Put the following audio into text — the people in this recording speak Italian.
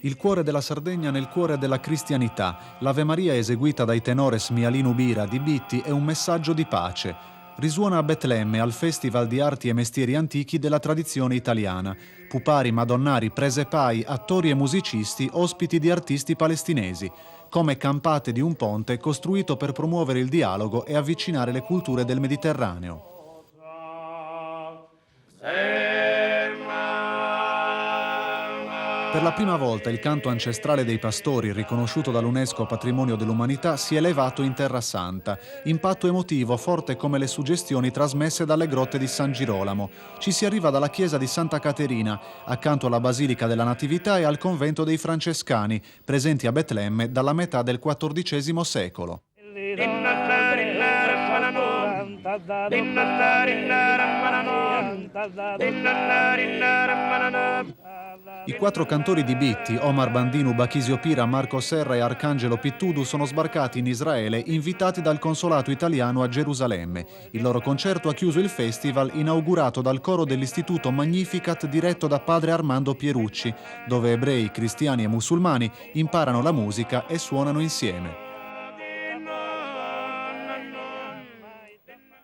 Il cuore della Sardegna nel cuore della cristianità. L'Ave Maria eseguita dai tenores Mialino Bira di Bitti è un messaggio di pace. Risuona a Betlemme al Festival di Arti e Mestieri Antichi della tradizione italiana. Pupari, madonnari, presepai, attori e musicisti ospiti di artisti palestinesi. Come campate di un ponte costruito per promuovere il dialogo e avvicinare le culture del Mediterraneo. Per la prima volta il canto ancestrale dei pastori, riconosciuto dall'UNESCO Patrimonio dell'Umanità, si è elevato in Terra Santa. Impatto emotivo forte come le suggestioni trasmesse dalle grotte di San Girolamo. Ci si arriva dalla chiesa di Santa Caterina, accanto alla Basilica della Natività e al convento dei Francescani, presenti a Betlemme dalla metà del XIV secolo. I quattro cantori di Bitti, Omar Bandinu, Bachisio Pira, Marco Serra e Arcangelo Pittudu, sono sbarcati in Israele invitati dal consolato italiano a Gerusalemme. Il loro concerto ha chiuso il festival inaugurato dal coro dell'Istituto Magnificat diretto da padre Armando Pierucci, dove ebrei, cristiani e musulmani imparano la musica e suonano insieme.